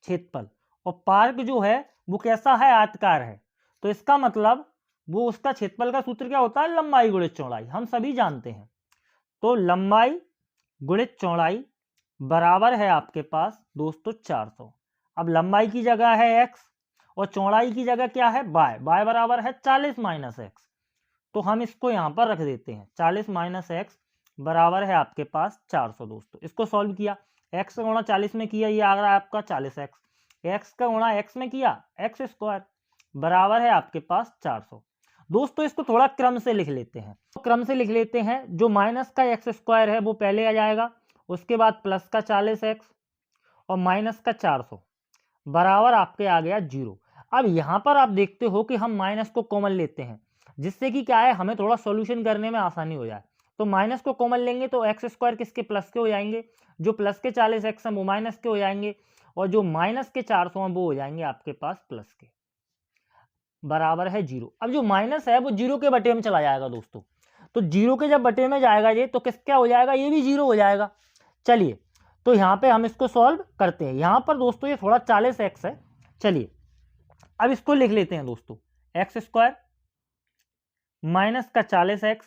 क्षेत्रफल, और पार्क जो है वो कैसा है, आयताकार है। तो इसका मतलब वो उसका क्षेत्रफल का सूत्र क्या होता है, लंबाई गुणित चौड़ाई, हम सभी जानते हैं। तो लंबाई गुणित चौड़ाई बराबर है आपके पास दोस्तों 400। अब लंबाई की जगह है x और चौड़ाई की जगह क्या है, y बराबर है 40 माइनस x। तो हम इसको यहां पर रख देते हैं, 40 माइनस x बराबर है आपके पास 400। दोस्तों इसको सॉल्व किया, x का गुणा 40 में किया, ये आ रहा है आपका 40x, x का गुणा x में किया x स्क्वायर बराबर है आपके पास 400। दोस्तों इसको थोड़ा क्रम से लिख लेते हैं, तो क्रम से लिख लेते हैं, जो माइनस का x स्क्वायर है वो पहले आ जाएगा, उसके बाद प्लस का 40x और माइनस का 400 बराबर आपके आ गया 0। अब यहां पर आप देखते हो कि हम माइनस को कॉमन लेते हैं, जिससे कि क्या है, हमें थोड़ा सॉल्यूशन करने में आसानी हो जाए। तो माइनस को कॉमन लेंगे तो एक्स स्क्वायर किसके, प्लस के हो जाएंगे, जो प्लस के 40x हैं वो माइनस के हो जाएंगे, और जो माइनस के 400 हैं वो हो जाएंगे आपके पास प्लस के, बराबर है 0। अब जो माइनस है वो 0 के बटे में चला जाएगा दोस्तों, तो 0 के जब बटे में जाएगा ये, तो किस क्या हो जाएगा, ये भी 0 हो जाएगा। चलिए तो यहां पे हम इसको सॉल्व करते हैं। यहां पर दोस्तों ये थोड़ा 40x है, चलिए अब इसको लिख लेते हैं दोस्तों, एक्स स्क्वायर माइनस का 40x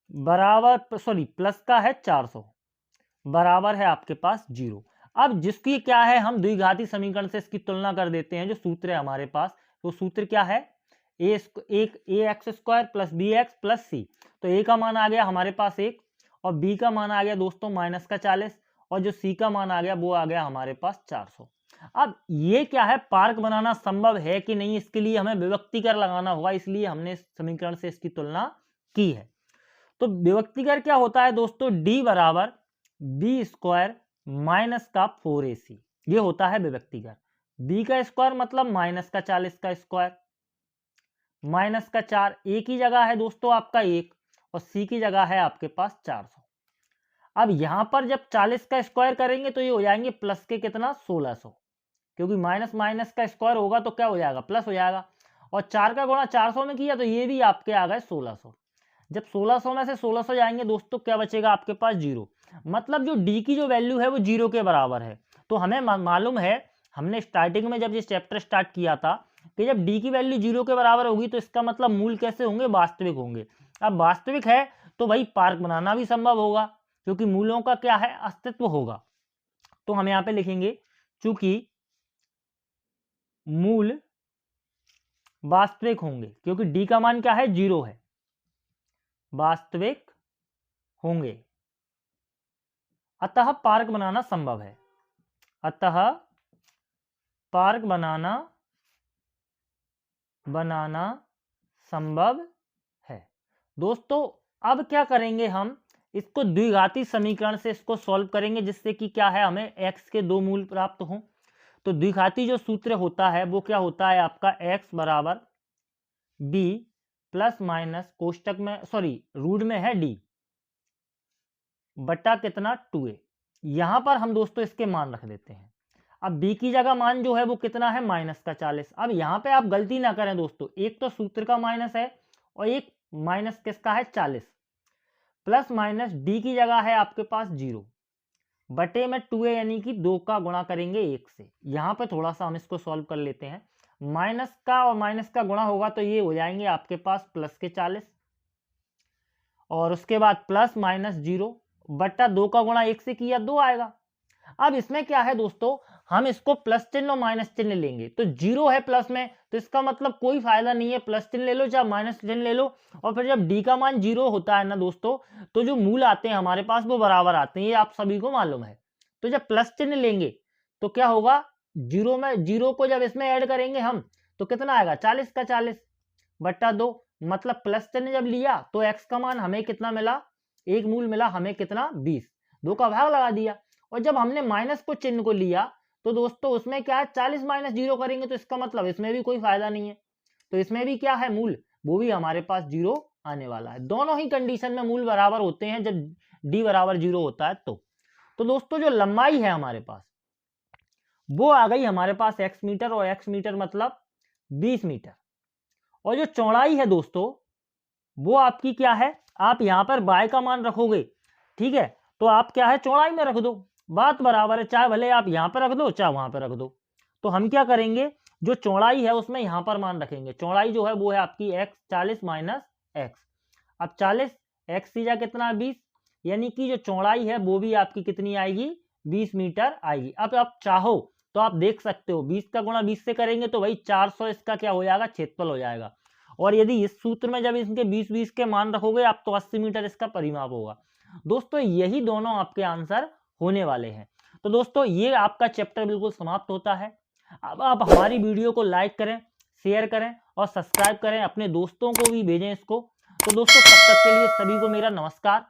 बराबर, सॉरी प्लस का है 400 बराबर है आपके पास 0। अब जिसकी क्या है, हम द्विघाती समीकरण से इसकी तुलना कर देते हैं। जो सूत्र है हमारे पास, तो सूत्र क्या है, A X square plus B X plus C. तो ए का मान आ गया हमारे पास 1, और बी का मान आ गया दोस्तों माइनस का 40, और जो सी का मान आ गया वो आ गया हमारे पास 400। अब ये क्या है, पार्क बनाना संभव है कि नहीं, इसके लिए हमें विभक्तिकर लगाना होगा, इसलिए हमने इस समीकरण से इसकी तुलना की है। तो विभक्तिकर क्या होता है दोस्तों, डी बराबर बी स्क्वायर माइनस का 4ac, ये होता है विभक्तिकर। बी का स्क्वायर मतलब माइनस का 40 का स्क्वायर, माइनस का 4, ए की जगह है दोस्तों आपका 1, और सी की जगह है आपके पास 400। अब यहां पर जब 40 का स्क्वायर करेंगे तो ये हो जाएंगे प्लस के कितना, 1600, क्योंकि माइनस माइनस का स्क्वायर होगा तो क्या हो जाएगा, प्लस हो जाएगा। और 4 का गुणा 400 में किया तो ये भी आपके आ गए 1600। जब 1600 में से 1600 जाएंगे दोस्तों, क्या बचेगा आपके पास, 0। मतलब जो डी की जो वैल्यू है वो 0 के बराबर है। तो हमें मालूम है, हमने स्टार्टिंग में जब ये चैप्टर स्टार्ट किया था कि जब डी की वैल्यू 0 के बराबर होगी तो इसका मतलब मूल कैसे होंगे, वास्तविक होंगे। अब वास्तविक है तो भाई पार्क बनाना भी संभव होगा, क्योंकि मूलों का क्या है, अस्तित्व होगा। तो हम यहां पे लिखेंगे, चूंकि मूल वास्तविक होंगे, क्योंकि डी का मान क्या है, 0 है, वास्तविक होंगे, अतः पार्क बनाना संभव है, अतः पार्क बनाना संभव है। दोस्तों अब क्या करेंगे, हम इसको द्विघाती समीकरण से इसको सॉल्व करेंगे, जिससे कि क्या है, हमें x के 2 मूल प्राप्त हों। तो द्विघाती जो सूत्र होता है वो क्या होता है आपका, x बराबर b प्लस माइनस कोष्टक में, सॉरी रूट में है d बटा कितना, 2a। यहां पर हम दोस्तों इसके मान रख देते हैं। अब b की जगह मान जो है वो कितना है, माइनस का 40। अब यहां पे आप गलती ना करें दोस्तों, एक तो सूत्र का माइनस है और एक माइनस किसका है, 40, प्लस माइनस डी की जगह है आपके पास 0 बटे में 2a, यानी कि 2 का गुणा करेंगे 1 से। यहां पे थोड़ा सा हम इसको सॉल्व कर लेते हैं। माइनस का और माइनस का गुणा होगा तो ये हो जाएंगे आपके पास प्लस के 40, और उसके बाद प्लस माइनस 0 बटा 2 का गुणा 1 से किया 2 आएगा। अब इसमें क्या है दोस्तों, हम इसको प्लस चिन्ह और माइनस चिन्ह लेंगे, तो 0 है प्लस में, तो इसका मतलब कोई फायदा नहीं है, प्लस चिन्ह ले लो चाहे माइनस चिन्ह ले लो। और फिर जब डी का मान 0 होता है ना दोस्तों, तो जो मूल आते हैं हमारे पास वो बराबर आते हैं, ये आप सभी को मालूम है। तो जब प्लस चिन्ह लेंगे तो क्या होगा, 0 में 0 को जब इसमें ऐड करेंगे हम तो कितना आएगा, 40 का 40 बट्टा 2, मतलब प्लस चिन्ह जब लिया तो एक्स का मान हमें कितना मिला, 1 मूल मिला हमें कितना, 20, 2 का भाग लगा दिया। और जब हमने माइनस को चिन्ह को लिया तो दोस्तों उसमें क्या है, 40 माइनस 0 करेंगे तो इसका मतलब इसमें भी कोई फायदा नहीं है, तो इसमें भी क्या है मूल, वो भी हमारे पास 0 आने वाला है। दोनों ही कंडीशन में मूल बराबर होते हैं जब d बराबर 0 होता है तो दोस्तों जो लंबाई है हमारे पास वो आ गई हमारे पास x मीटर, और x मीटर मतलब 20 मीटर। और जो चौड़ाई है दोस्तों वो आपकी क्या है, आप यहां पर y का मान रखोगे, ठीक है, तो आप क्या है चौड़ाई में रख दो, बात बराबर है, चाहे भले आप यहां पर रख दो चाहे वहां पर रख दो। तो हम क्या करेंगे, जो चौड़ाई है उसमें यहां पर मान रखेंगे, चौड़ाई जो है वो है आपकी x 40 माइनस x। अब 40 x सीजा कितना 20, यानी कि जो चौड़ाई है वो भी आपकी कितनी आएगी 20 मीटर आएगी। अब आप चाहो तो आप देख सकते हो 20 का गुणा 20 से करेंगे तो भाई 400 इसका क्या हो जाएगा क्षेत्रफल हो जाएगा। और यदि इस सूत्र में जब इसके 20-20 के मान रखोगे आप तो 80 मीटर इसका परिमाप होगा। दोस्तों यही दोनों आपके आंसर होने वाले हैं। तो दोस्तों ये आपका चैप्टर बिल्कुल समाप्त होता है। अब आप हमारी वीडियो को लाइक करें, शेयर करें और सब्सक्राइब करें, अपने दोस्तों को भी भेजें इसको। तो दोस्तों तब तक के लिए सभी को मेरा नमस्कार।